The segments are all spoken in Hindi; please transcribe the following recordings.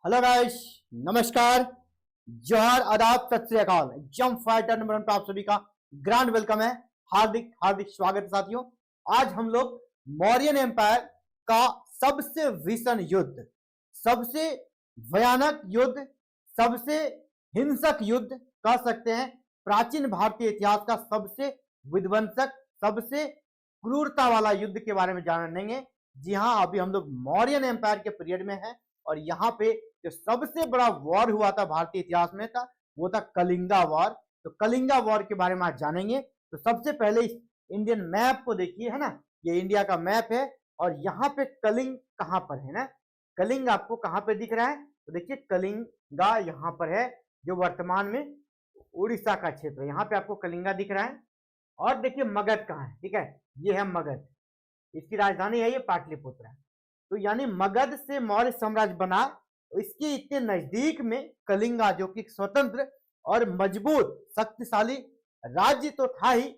हेलो गाइस, नमस्कार, जोहार, आदाब, सत श्री अकाल। जंप फाइटर नंबर 1 पे आप सभी का ग्रैंड वेलकम है। हार्दिक हार्दिक स्वागत है साथियों। आज हम लोग मौर्यन एम्पायर का सबसे भीषण युद्ध, सबसे भयानक युद्ध, सबसे हिंसक युद्ध कह सकते हैं, प्राचीन भारतीय इतिहास का सबसे विध्वंसक, सबसे क्रूरता वाला युद्ध के बारे में जानेंगे। जी हाँ, अभी हम लोग मौर्यन एम्पायर के पीरियड में हैं और यहाँ पे जो सबसे बड़ा वॉर हुआ था भारतीय इतिहास में था वो था कलिंगा वॉर। तो कलिंगा वॉर के बारे में आज जानेंगे। तो सबसे पहले इस इंडियन मैप को देखिए, है ना, ये इंडिया का मैप है और यहाँ पे कलिंग कहाँ पर है ना, कलिंग आपको कहाँ पे दिख रहा है? तो देखिए कलिंगा यहाँ पर है, जो वर्तमान में उड़ीसा का क्षेत्र है। यहाँ पे आपको कलिंगा दिख रहा है। और देखिए मगध कहाँ है, ठीक है, ये है मगध, इसकी राजधानी है ये पाटलिपुत्र है। तो यानी मगध से मौर्य साम्राज्य बना, इसके इतने नजदीक में कलिंगा, जो कि स्वतंत्र और मजबूत शक्तिशाली राज्य तो था ही,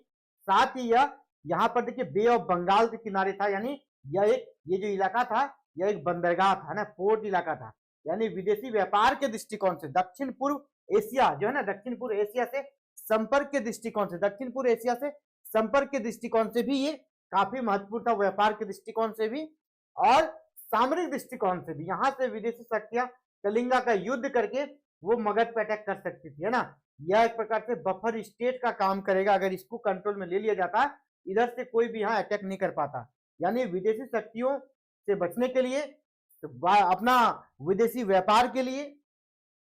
साथ ही यह यहाँ पर देखिए बे ऑफ बंगाल के किनारे था। यानी ये जो इलाका था यह एक बंदरगाह था ना, पोर्ट इलाका था। यानी विदेशी व्यापार के दृष्टिकोण से दक्षिण पूर्व एशिया जो है ना, दक्षिण पूर्व एशिया से संपर्क के दृष्टिकोण से, दक्षिण पूर्व एशिया से संपर्क के दृष्टिकोण से भी ये काफी महत्वपूर्ण था, व्यापार के दृष्टिकोण से भी और सामरिक दृष्टिकोण से भी। यहाँ से विदेशी शक्तियां कलिंगा का युद्ध करके वो मगध पे अटैक कर सकती थी, है ना। यह एक प्रकार से बफर स्टेट का काम करेगा। अगर इसको कंट्रोल में ले लिया जाता, इधर से कोई भी यहाँ अटैक नहीं कर पाता। यानी विदेशी शक्तियों से बचने के लिए, अपना विदेशी व्यापार के लिए,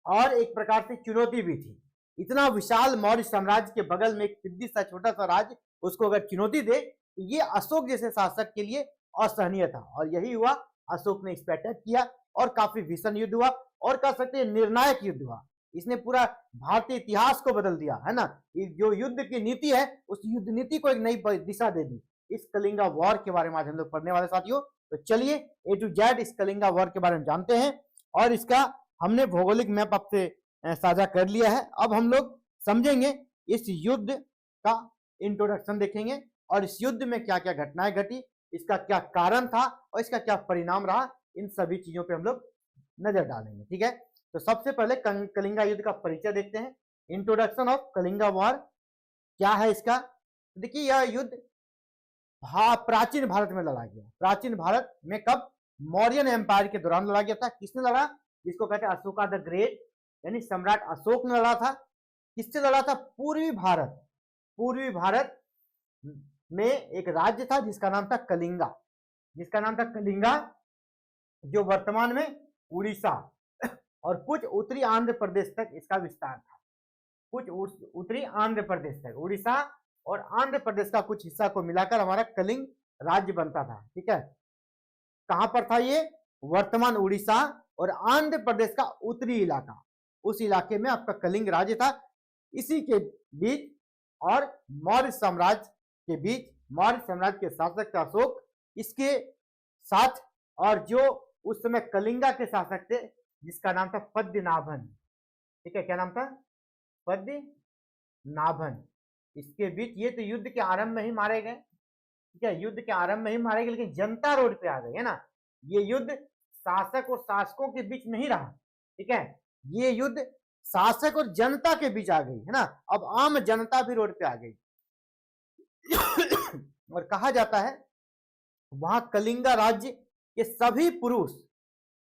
और एक प्रकार से चुनौती भी थी। इतना विशाल मौर्य साम्राज्य के बगल में एक सिद्धि सा छोटा सा राज्य, उसको अगर चुनौती दे तो ये अशोक जैसे शासक के लिए असहनीय था। और यही हुआ, अशोक ने इस पर अटैक किया और काफी भीषण युद्ध हुआ और कह सकते हैं निर्णायक युद्ध हुआ। इसने पूरा भारतीय इतिहास को बदल दिया, है ना। जो युद्ध की नीति है उस युद्ध नीति को एक नई दिशा दे दी। इस कलिंगा वॉर के बारे में आज हम लोग पढ़ने वाले साथियों। तो चलिए ए टू जेड इस कलिंगा वॉर के बारे में जानते हैं और इसका हमने भौगोलिक मैप आपसे साझा कर लिया है। अब हम लोग समझेंगे इस युद्ध का इंट्रोडक्शन, देखेंगे और इस युद्ध में क्या क्या घटनाएं घटी, इसका क्या कारण था और इसका क्या परिणाम रहा, इन सभी चीजों पे हम लोग नजर डालेंगे, ठीक है। तो सबसे पहले कलिंगा युद्ध का परिचय देखते हैं। इंट्रोडक्शन ऑफ कलिंगा वॉर क्या है इसका। देखिए यह युद्ध प्राचीन भारत में लड़ा गया। प्राचीन भारत में कब? मौर्यन एम्पायर के दौरान लड़ा गया था। किसने लड़ा? जिसको कहते हैं अशोका द ग्रेट, यानी सम्राट अशोक ने लड़ा था। किससे लड़ा था? पूर्वी भारत। पूर्वी भारत में एक राज्य था जिसका नाम था कलिंगा, जिसका नाम था कलिंगा, जो वर्तमान में उड़ीसा और कुछ उत्तरी आंध्र प्रदेश तक इसका विस्तार था। कुछ उत्तरी आंध्र प्रदेश तक, उड़ीसा और आंध्र प्रदेश का कुछ हिस्सा को मिलाकर हमारा कलिंग राज्य बनता था, ठीक है। कहां पर था ये? वर्तमान उड़ीसा और आंध्र प्रदेश का उत्तरी इलाका, उस इलाके में आपका कलिंग राज्य था। इसी के बीच और मौर्य साम्राज्य के बीच, मौर्य साम्राज्य के शासक थे अशोक, इसके साथ और जो उस समय कलिंगा के शासक थे जिसका नाम था पद्मनाभन, ठीक है। क्या नाम था? पद्मनाभन। इसके बीच ये तो युद्ध के आरंभ में ही मारे गए, ठीक है, युद्ध के आरंभ में ही मारे गए, लेकिन जनता रोड पे आ गई, है ना। ये युद्ध शासक और शासकों के बीच नहीं रहा, ठीक है, ये युद्ध शासक और जनता के बीच आ गई, है ना। अब आम जनता भी रोड पे आ गई और कहा जाता है वहां कलिंगा राज्य के सभी पुरुष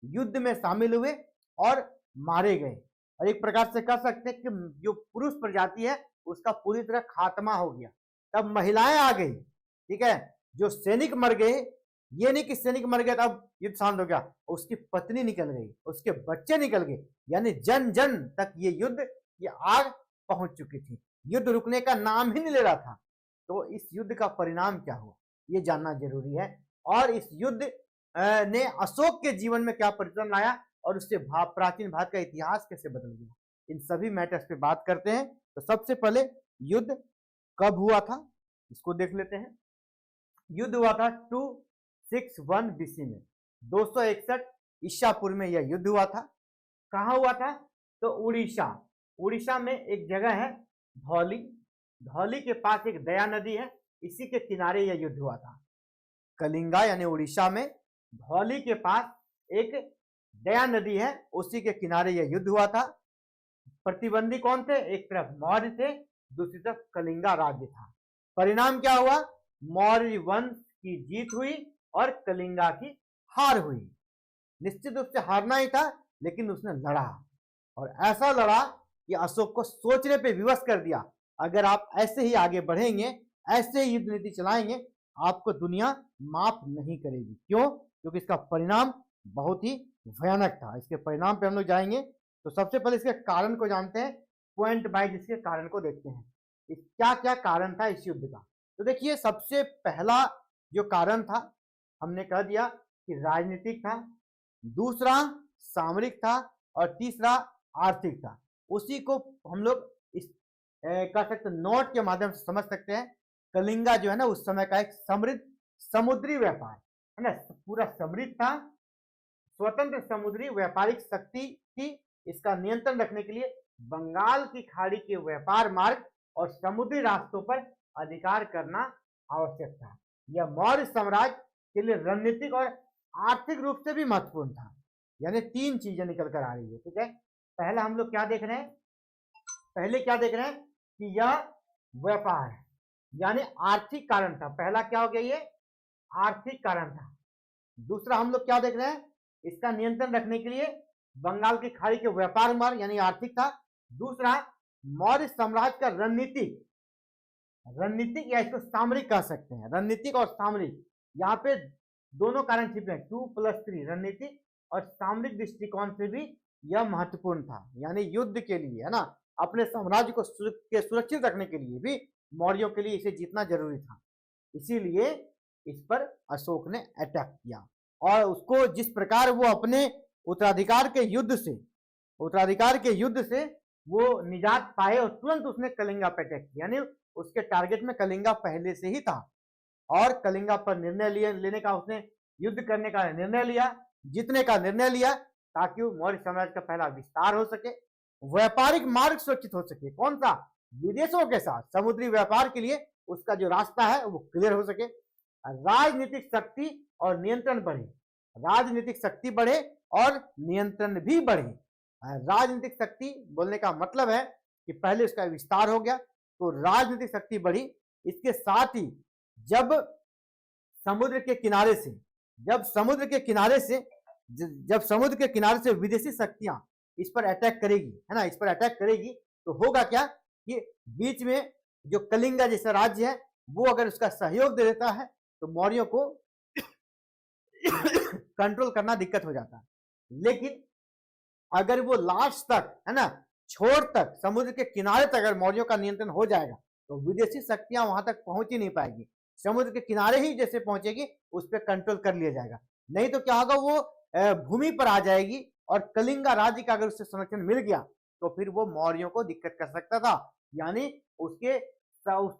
युद्ध में शामिल हुए और मारे गए। और एक प्रकार से कह सकते हैं कि जो पुरुष प्रजाति है उसका पूरी तरह खात्मा हो गया। तब महिलाएं आ गई, ठीक है। जो सैनिक मर गए, ये नहीं कि सैनिक मर गया तब युद्ध शांत हो गया, उसकी पत्नी निकल गई, उसके बच्चे निकल गए, यानी जन जन तक ये युद्ध की आग पहुंच चुकी थी। युद्ध रुकने का नाम ही नहीं ले रहा था। तो इस युद्ध का परिणाम क्या हुआ ये जानना जरूरी है। और इस युद्ध ने अशोक के जीवन में क्या परिवर्तन लाया और उससे प्राचीन भारत का इतिहास कैसे बदल गया, इन सभी मैटर्स पे बात करते हैं। तो सबसे पहले युद्ध कब हुआ था इसको देख लेते हैं। युद्ध हुआ था 261 बीसी में, 261 ईसा पूर्व में यह युद्ध हुआ था। कहाँ हुआ था? तो उड़ीसा। उड़ीसा में एक जगह है धौली, धौली के पास एक दया नदी है, इसी के किनारे यह युद्ध हुआ था। कलिंगा यानी उड़ीसा में धौली के पास एक दया नदी है उसी के किनारे यह युद्ध हुआ था। प्रतिबंधी कौन थे? एक तरफ मौर्य थे, दूसरी तरफ कलिंगा राज्य था। परिणाम क्या हुआ? मौर्य वंश की जीत हुई और कलिंगा की हार हुई। निश्चित रूप से हारना ही था, लेकिन उसने लड़ा और ऐसा लड़ा कि अशोक को सोचने पे विवश कर दिया। अगर आप ऐसे ही आगे बढ़ेंगे, ऐसे ही युद्ध नीति चलाएंगे, आपको दुनिया माफ नहीं करेगी। क्यों? क्योंकि इसका परिणाम बहुत ही भयानक था। इसके परिणाम पे हम लोग जाएंगे, तो सबसे पहले इसके कारण को जानते हैं, पॉइंट वाइज इसके कारण को देखते हैं। क्या क्या कारण था इस युद्ध का? तो देखिए, सबसे पहला जो कारण था, हमने कह दिया कि राजनीतिक था, दूसरा सामरिक था और तीसरा आर्थिक था। उसी को हम लोग इस कह सकते नोट के माध्यम से समझ सकते हैं। कलिंगा जो है ना, उस समय का एक समृद्ध समुद्री व्यापार है ना, पूरा समृद्ध था, स्वतंत्र समुद्री व्यापारिक शक्ति थी। इसका नियंत्रण रखने के लिए बंगाल की खाड़ी के व्यापार मार्ग और समुद्री रास्तों पर अधिकार करना आवश्यक था। यह मौर्य साम्राज्य के लिए रणनीतिक और आर्थिक रूप से भी महत्वपूर्ण था। यानी तीन चीजें निकल कर आ रही है। ठीक है, पहले हम लोग क्या देख रहे हैं? पहले क्या देख रहे हैं कि यह व्यापार है, यानी आर्थिक कारण था। पहला क्या हो गया? ये आर्थिक कारण था। दूसरा हम लोग क्या देख रहे हैं? इसका नियंत्रण रखने के लिए बंगाल की खाड़ी के व्यापार मार्ग यानी आर्थिक था। दूसरा मौर्य साम्राज्य का रणनीतिक या इसको सामरिक कह सकते हैं, रणनीतिक और सामरिक। यहाँ पे दोनों कारण छिपे हैं, 2+3, रणनीतिक और सामरिक दृष्टिकोण से भी यह महत्वपूर्ण था। यानी युद्ध के लिए है ना, अपने साम्राज्य को सुरक्षित रखने के लिए भी मौर्यों के लिए इसे जीतना जरूरी था। इसीलिए इस पर अशोक ने अटैक किया और उसको जिस प्रकार वो अपने उत्तराधिकार के युद्ध से वो निजात पाए और तुरंत उसने कलिंगा पर अटैक किया। यानी उसके टारगेट में कलिंगा पहले से ही था और कलिंगा पर निर्णय लेने का, उसने युद्ध करने का निर्णय लिया, जीतने का निर्णय लिया, ताकि मौर्य साम्राज्य का पहला विस्तार हो सके, व्यापारिक मार्ग सुरक्षित हो सके। कौन सा? विदेशों के साथ समुद्री व्यापार के लिए उसका जो रास्ता है वो क्लियर हो सके। राजनीतिक शक्ति और नियंत्रण बढ़े, राजनीतिक शक्ति बढ़े और नियंत्रण भी बढ़े। राजनीतिक शक्ति बोलने का मतलब है कि पहले उसका विस्तार हो गया तो राजनीतिक शक्ति बढ़ी। इसके साथ ही जब समुद्र के किनारे से विदेशी शक्तियां इस पर अटैक करेगी, है ना, इस पर अटैक करेगी, तो होगा क्या कि बीच में जो कलिंगा जैसा राज्य है वो अगर उसका सहयोग दे देता है तो मौर्यों को कंट्रोल करना दिक्कत हो जाता है। लेकिन अगर वो लास्ट तक, है ना, छोर तक, समुद्र के किनारे तक अगर मौर्यों का नियंत्रण हो जाएगा तो विदेशी शक्तियां वहां तक पहुंच ही नहीं पाएगी। समुद्र के किनारे ही जैसे पहुंचेगी उस पर कंट्रोल कर लिया जाएगा। नहीं तो क्या होगा, वो भूमि पर आ जाएगी और कलिंगा राज्य का अगर उससे संरक्षण मिल गया तो फिर वो मौर्यों को दिक्कत कर सकता था। यानी उस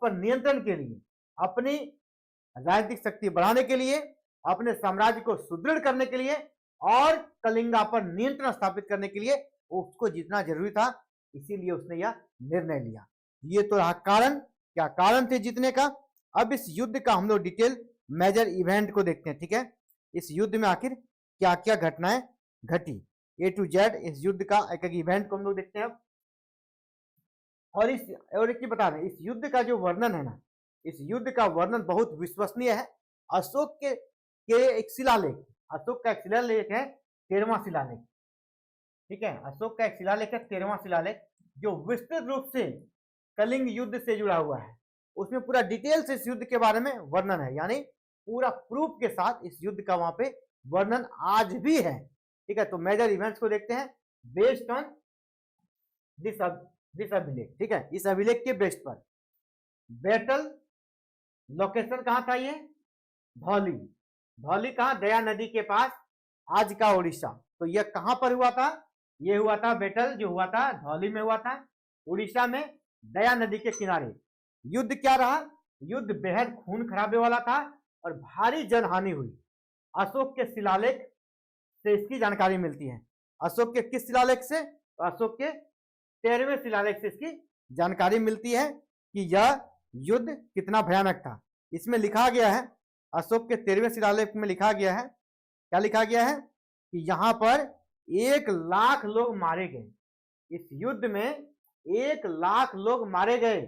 पर नियंत्रण के लिए, अपनी राजनीतिक शक्ति बढ़ाने के लिए, अपने साम्राज्य को सुदृढ़ करने के लिए और कलिंगा पर नियंत्रण स्थापित करने के लिए उसको जीतना जरूरी था। इसीलिए उसने यह निर्णय लिया। ये तो रहा कारण। क्या कारण थे जीतने का? अब इस युद्ध का हम लोग डिटेल मेजर इवेंट को देखते हैं। ठीक है, इस युद्ध में आखिर क्या क्या घटनाएं घटी, A to Z इस युद्ध का एक एक इवेंट को हम लोग देखते हैं अब। और एक चीज बता दें, इस युद्ध का जो वर्णन है ना, इस युद्ध का वर्णन बहुत विश्वसनीय है। अशोक के एक शिलालेख, अशोक का एक शिलालेख है 13वां शिलालेख। ठीक है, अशोक का एक शिलालेख है 13वां शिलालेख, जो विस्तृत रूप से कलिंग युद्ध से जुड़ा हुआ है। उसमें पूरा डिटेल से इस युद्ध के बारे में वर्णन है, यानी पूरा प्रूफ के साथ इस युद्ध का वहां पे वर्णन आज भी है। ठीक है, तो मेजर इवेंट्स को देखते हैं बेस्ड ऑन दिस अभिलेख। ठीक है, इस अभिलेख के बेस पर बैटल लोकेशन कहां था? ये धौली कहां? दया नदी के पास, आज का उड़ीसा। तो यह कहां पर हुआ था? यह हुआ था बैटल जो हुआ था धौली में हुआ था, उड़ीसा में, दया नदी के किनारे। युद्ध क्या रहा? युद्ध बेहद खून खराबे वाला था और भारी जनहानि हुई। अशोक के शिलालेख से इसकी जानकारी मिलती है। अशोक के किस शिलालेख से? तो अशोक के 13वें शिलालेख से इसकी जानकारी मिलती है कि यह युद्ध कितना भयानक था। इसमें लिखा गया है, अशोक के 13वें शिलालेख में लिखा गया है, क्या लिखा गया है कि यहाँ पर 1,00,000 लोग मारे गए। इस युद्ध में 1,00,000 लोग मारे गए।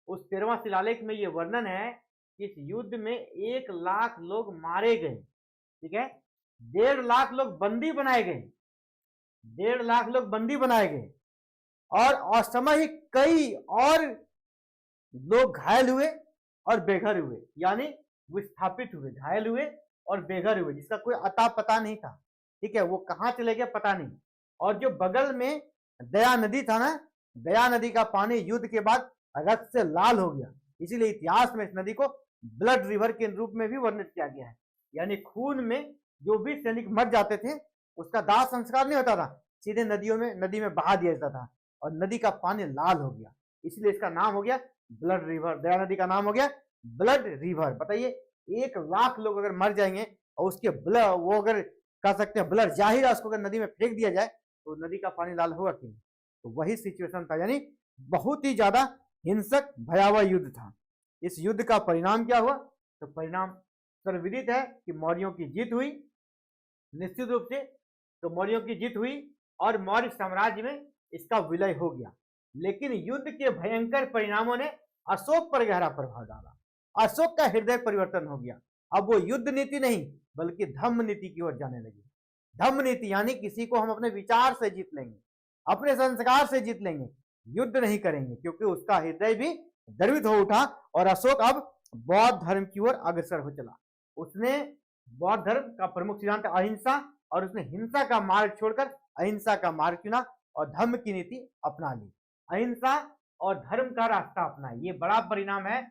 उस 13वां शिलालेख में यह वर्णन है कि इस युद्ध में 1,00,000 लोग मारे गए। ठीक है, 1,50,000 लोग बंदी बनाए गए। 1,50,000 लोग बंदी बनाए गए और असमय ही कई और लोग घायल हुए और बेघर हुए, यानी विस्थापित हुए, घायल हुए और बेघर हुए, जिसका कोई अता पता नहीं था। ठीक है, वो कहां चले गए पता नहीं। और जो बगल में दया नदी था ना, दया नदी का पानी युद्ध के बाद रक्त से लाल हो गया। इसीलिए इतिहास में इस नदी को ब्लड रिवर के रूप में भी वर्णित किया गया है। यानी खून में जो भी सैनिक मर जाते थे उसका दाह संस्कार नहीं होता था, सीधे नदी में बहा दिया जाता था और नदी का पानी लाल हो गया। इसलिए इसका नाम हो गया ब्लड रिवर। दया नदी का नाम हो गया ब्लड रिवर। बताइए, 1,00,000 लोग अगर मर जाएंगे और उसके ब्लड, वो अगर कह सकते हैं ब्लड जाहिर है, उसको अगर नदी में फेंक दिया जाए तो नदी का पानी लाल होगा क्यों? तो वही सिचुएशन था, यानी बहुत ही ज्यादा हिंसक भयावह युद्ध था। इस युद्ध का परिणाम क्या हुआ? तो परिणाम सर्वविदित है कि मौर्यों की जीत हुई। निश्चित रूप से तो मौर्यों की जीत हुई और मौर्य साम्राज्य में इसका विलय हो गया। लेकिन युद्ध के भयंकर परिणामों ने अशोक पर गहरा प्रभाव डाला। अशोक का हृदय परिवर्तन हो गया। अब वो युद्ध नीति नहीं बल्कि धम्म नीति की ओर जाने लगी। धम्म नीति यानी किसी को हम अपने विचार से जीत लेंगे, अपने संस्कार से जीत लेंगे, युद्ध नहीं करेंगे, क्योंकि उसका हृदय भी द्रवित हो उठा और अशोक अब बौद्ध धर्म की ओर अग्रसर हो चला। उसने बौद्ध धर्म का प्रमुख सिद्धांत अहिंसा, और उसने हिंसा का मार्ग छोड़कर अहिंसा का मार्ग चुना और धर्म की नीति अपना ली। अहिंसा और धर्म का रास्ता अपना, ये बड़ा परिणाम है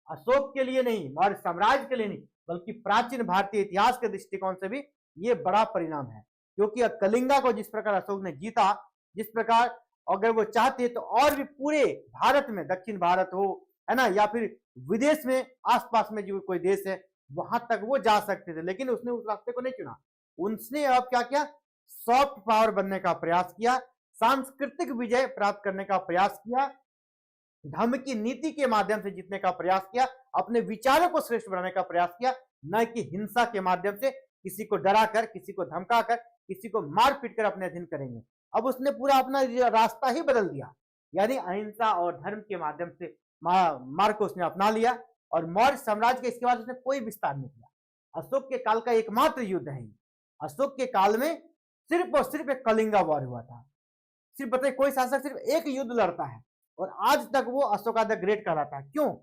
अशोक के लिए नहीं, मौर्य साम्राज्य के लिए नहीं, बल्कि प्राचीन भारतीय इतिहास के दृष्टिकोण से भी ये बड़ा परिणाम है। क्योंकि कलिंगा को जिस प्रकार अशोक ने जीता, जिस प्रकार अगर वो चाहते तो और भी पूरे भारत में, दक्षिण भारत हो, है ना, या फिर विदेश में आसपास में जो कोई देश है वहां तक वो जा सकते थे, लेकिन उसने उस रास्ते को नहीं चुना। उसने अब क्या किया? सॉफ्ट पावर बनने का प्रयास किया, सांस्कृतिक विजय प्राप्त करने का प्रयास किया, धर्म की नीति के माध्यम से जीतने का प्रयास किया, अपने विचारों को श्रेष्ठ बनाने का प्रयास किया, न कि हिंसा के माध्यम से किसी को डराकर, किसी को धमकाकर, किसी को मार पीट कर अपने अधीन करेंगे। अब उसने पूरा अपना रास्ता ही बदल दिया, यानी अहिंसा और धर्म के माध्यम से मार्ग को उसने अपना लिया और मौर्य साम्राज्य के इसके बाद उसने कोई विस्तार नहीं किया। अशोक के काल का एकमात्र युद्ध है। अशोक के काल में सिर्फ और सिर्फ एक कलिंगा वॉर हुआ था। सिर्फ बताइए, कोई शासक सिर्फ एक युद्ध लड़ता है और आज तक वो अशोका द ग्रेट कहलाता है। क्यों?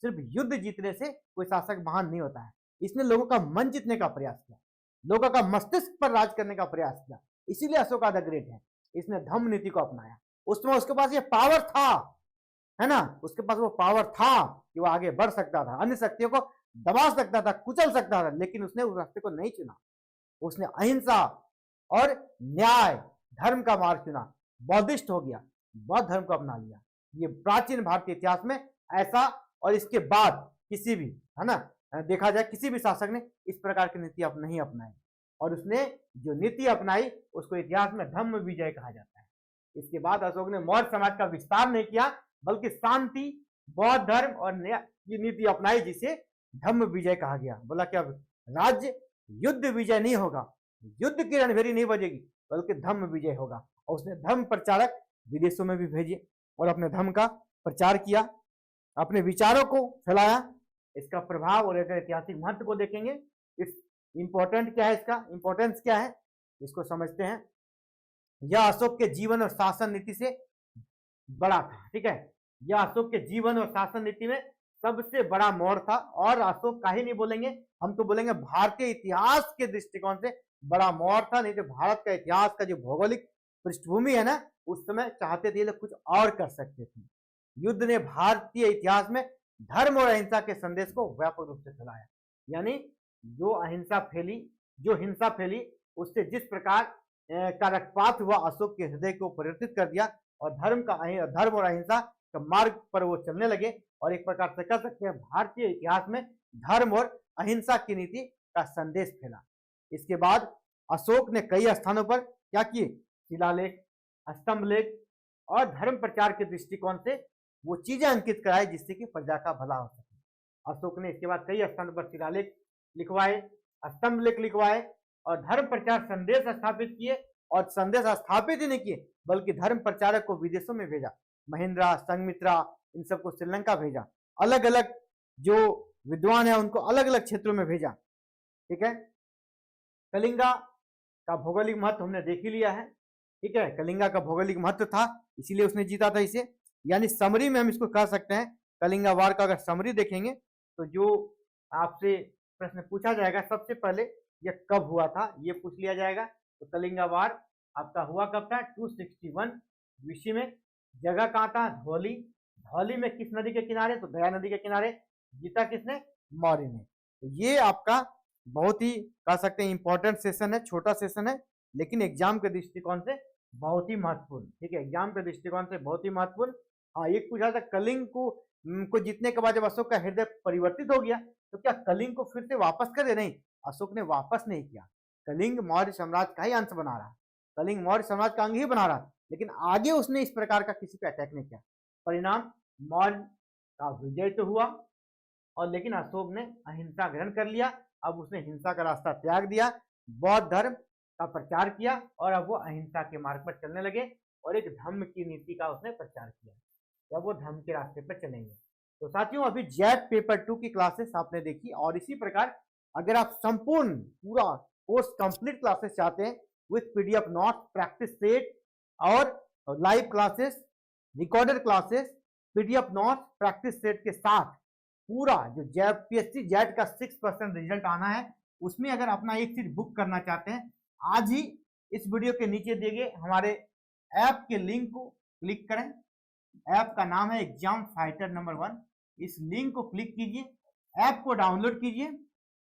सिर्फ युद्ध जीतने से कोई शासक महान नहीं होता है। इसने लोगों का मन जीतने का प्रयास किया, लोगों का मस्तिष्क पर राज करने का प्रयास किया, इसीलिए अशोका द ग्रेट है। इसने धम्म नीति को अपनाया। उसमें उसके पास ये पावर था, है ना, उसके पास वो पावर था कि वो आगे बढ़ सकता था, अन्य शक्तियों को दबा सकता था, कुचल सकता था, लेकिन उसने उस रास्ते को नहीं चुना। उसने अहिंसा और न्याय, धर्म का मार्ग चुना, बौद्धिस्ट हो गया, बौद्ध धर्म को अपना लिया। ये प्राचीन भारतीय इतिहास में ऐसा, और इसके बाद किसी भी, है ना, देखा जाए किसी भी शासक ने इस प्रकार की नीति नहीं अपनाई। और उसने जो नीति अपनाई उसको इतिहास में धम्म विजय कहा जाता है। इसके बाद अशोक ने मौर्य समाज का विस्तार नहीं किया, बल्कि शांति, बौद्ध धर्म और न्याय नीति अपनाई, जिसे धम्म विजय कहा गया। बोला कि अब राज्य युद्ध विजय नहीं होगा, युद्ध की रणभेरी नहीं बजेगी, बल्कि धम्म विजय होगा। और उसने धर्म प्रचारक विदेशों में भी भेजे और अपने धर्म का प्रचार किया, अपने विचारों को फैलाया। इसका प्रभाव और ऐतिहासिक महत्व को देखेंगे। इस इंपॉर्टेंट क्या है, इसका इंपॉर्टेंस क्या है, इसको समझते हैं। यह अशोक के जीवन और शासन नीति से बड़ा था। ठीक है, यह अशोक के जीवन और शासन नीति में सबसे बड़ा मोड़ था। और अशोक का ही नहीं बोलेंगे, हम तो बोलेंगे भारतीय इतिहास के दृष्टिकोण से बड़ा मोड़ था। नहीं तो भारत का इतिहास का जो भौगोलिक पृष्ठभूमि है ना, उस समय चाहते थे लोग कुछ और कर सकते थे। युद्ध ने भारतीय इतिहास में धर्म और अहिंसा के संदेश को व्यापक रूप से फैलाया। यानी जो अहिंसा फैली, जो हिंसा फैली, उससे जिस प्रकार का रक्तपात हुआ, अशोक के हृदय को परिवर्तित कर दिया और धर्म और अहिंसा के मार्ग पर वो चलने लगे। और एक प्रकार से कह सकते हैं भारतीय इतिहास में धर्म और अहिंसा की नीति का संदेश फैला। इसके बाद अशोक ने कई स्थानों पर क्या किए? शिलालेख, स्तंभ लेख और धर्म प्रचार के दृष्टिकोण से वो चीजें अंकित कराई जिससे कि प्रजा का भला हो सके। अशोक ने इसके बाद कई स्थानों पर शिलालेख लिखवाए, स्तंभ लेख लिखवाए और धर्म प्रचार संदेश स्थापित किए और संदेश स्थापित ही नहीं किए बल्कि धर्म प्रचारक को विदेशों में भेजा। महिंद्रा, संघमित्रा, इन सबको श्रीलंका भेजा। अलग अलग जो विद्वान है उनको अलग अलग क्षेत्रों में भेजा। ठीक है, कलिंगा का भौगोलिक महत्व हमने देख ही लिया है। ठीक है, कलिंगा का भौगोलिक महत्व था इसीलिए उसने जीता था इसे। यानी समरी में हम इसको कह सकते हैं, कलिंगा वार का अगर समरी देखेंगे तो जो आपसे प्रश्न पूछा जाएगा सबसे पहले यह कब हुआ था ये पूछ लिया जाएगा। तो कलिंगा वार आपका हुआ कब था? 261 BC में। जगह कहाँ था? धौली। धौली में किस नदी के किनारे? तो दया नदी के किनारे। जीता किसने? मौर्य ने। तो ये आपका बहुत ही कह सकते हैं इंपॉर्टेंट सेशन है, छोटा सेशन है लेकिन एग्जाम के दृष्टिकोण से बहुत ही महत्वपूर्ण। ठीक है, एग्जाम के दृष्टिकोण से बहुत ही महत्वपूर्ण। हाँ, एक पूछा था कलिंग को जीतने के बाद जब अशोक का हृदय परिवर्तित हो गया तो क्या कलिंग को फिर से वापस कर दे? नहीं, अशोक ने वापस नहीं किया। कलिंग मौर्य साम्राज्य का ही अंश बना रहा, कलिंग मौर्य साम्राज्य का अंग ही बना रहा, लेकिन आगे उसने इस प्रकार का किसी पे अटैक नहीं किया। परिणाम मौर्य का विजय तो हुआ और लेकिन अशोक ने अहिंसा ग्रहण कर लिया। अब उसने हिंसा का रास्ता त्याग दिया, बौद्ध धर्म का प्रचार किया और अब वो अहिंसा के मार्ग पर चलने लगे और एक धम्म की नीति का उसने प्रचार किया। अब वो धम्म के रास्ते पर चलेंगे। तो साथियों, अभी जेट पेपर 2 की क्लासेस आपने देखी और इसी प्रकार अगर आप संपूर्ण पूरा कोर्स कंप्लीट क्लासेस चाहते हैं with PDF note, practice set और live classes, recorded classes, PDF note, practice set के साथ पूरा जो PSC जेट का 6% रिजल्ट आना है उसमें अगर अपना एक चीज बुक करना चाहते हैं, आज ही इस वीडियो के नीचे दिए गए हमारे ऐप के लिंक को क्लिक करें। ऐप का नाम है एग्जाम फाइटर नंबर 1। इस लिंक को क्लिक कीजिए, ऐप को डाउनलोड कीजिए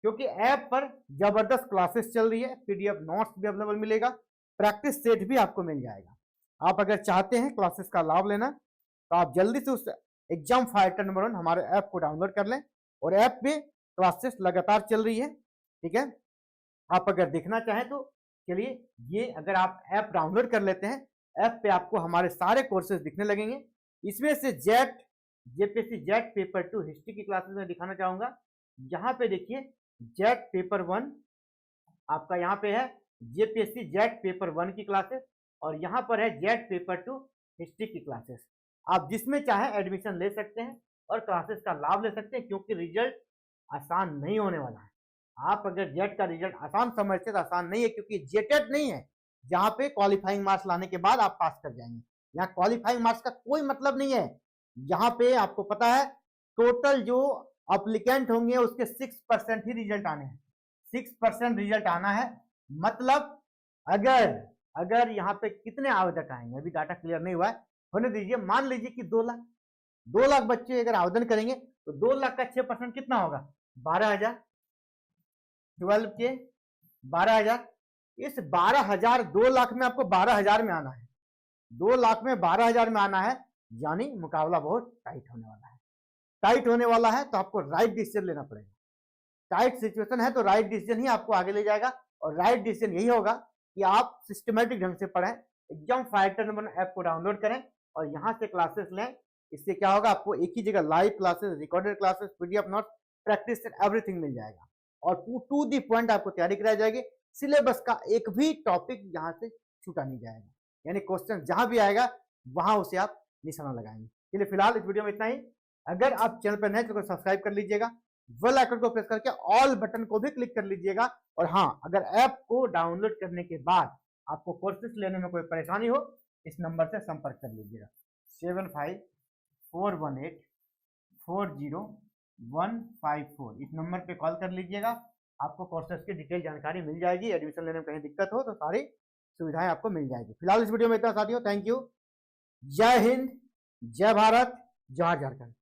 क्योंकि ऐप पर जबरदस्त क्लासेस चल रही है। PDF नोट्स भी अवेलेबल मिलेगा, प्रैक्टिस सेट भी आपको मिल जाएगा। आप अगर चाहते हैं क्लासेस का लाभ लेना तो आप जल्दी से उस एग्जाम फाइटर नंबर 1 हमारे ऐप को डाउनलोड कर लें और ऐप पे क्लासेस लगातार चल रही है। ठीक है, आप अगर देखना चाहें तो चलिए, ये अगर आप ऐप डाउनलोड कर लेते हैं, ऐप पे आपको हमारे सारे कोर्सेज दिखने लगेंगे। इसमें से JPSC जेट पेपर 2 हिस्ट्री की क्लासेस में दिखाना चाहूंगा। यहाँ पे देखिए जेट पेपर 1 आपका यहाँ पे है JPSC जेट पेपर 1 की क्लासेस और यहाँ पर है जेट पेपर 2 हिस्ट्री की क्लासेस। आप जिसमें चाहे एडमिशन ले सकते हैं और क्लासेस का लाभ ले सकते हैं क्योंकि रिजल्ट आसान नहीं होने वाला है। आप अगर जेट का रिजल्ट आसान समझते तो आसान नहीं है क्योंकि जेटेट नहीं है जहाँ पे क्वालिफाइंग मार्क्स लाने के बाद आप पास कर जाएंगे। यहाँ क्वालिफाइंग मार्क्स का कोई मतलब नहीं है। यहाँ पे आपको पता है टोटल जो अप्लीकेंट होंगे उसके 6% ही रिजल्ट आने हैं। 6% रिजल्ट आना है मतलब अगर यहाँ पे कितने आवेदक आएंगे, अभी डाटा क्लियर नहीं हुआ है, होने दीजिए। मान लीजिए कि 2 लाख बच्चे अगर आवेदन करेंगे तो 2 लाख का 6% कितना होगा? 12,000। 12 के 12,000, इस 12,000 2 लाख में आपको 12,000 में आना है। 2 लाख में 12,000 में आना है, यानी मुकाबला बहुत टाइट होने वाला है। टाइट होने वाला है तो आपको राइट डिसीजन लेना पड़ेगा। टाइट सिचुएशन है तो राइट डिसीजन ही आपको आगे ले जाएगा और राइट डिसीजन यही होगा कि आप सिस्टमेटिक ढंग से पढ़ें, एग्जाम फाइटर नंबर ऐप को डाउनलोड करें और यहाँ से क्लासेस लें। इससे क्या होगा, आपको एक ही जगह live classes, recorded classes, PDF notes, practice everything मिल जाएगा और टू दी पॉइंट आपको तैयारी कराई जाएगी। सिलेबस का एक भी टॉपिक यहाँ से छूटा नहीं जाएगा, यानी क्वेश्चन जहां भी आएगा वहां उसे आप निशाना लगाएंगे। चलिए फिलहाल इस वीडियो में इतना ही। अगर आप चैनल पर नए तो सब्सक्राइब कर लीजिएगा, बेल आइकन को प्रेस करके ऑल बटन को भी क्लिक कर लीजिएगा। और हाँ, अगर ऐप को डाउनलोड करने के बाद आपको कोर्सेस लेने में कोई परेशानी हो इस नंबर से संपर्क कर लीजिएगा 7541840154। इस नंबर पे कॉल कर लीजिएगा, आपको कोर्सेस की डिटेल जानकारी मिल जाएगी। एडमिशन लेने में कहीं दिक्कत हो तो सारी सुविधाएं आपको मिल जाएगी। फिलहाल इस वीडियो में इतना साथियों, थैंक यू। जय हिंद, जय भारत, जय झारखंड।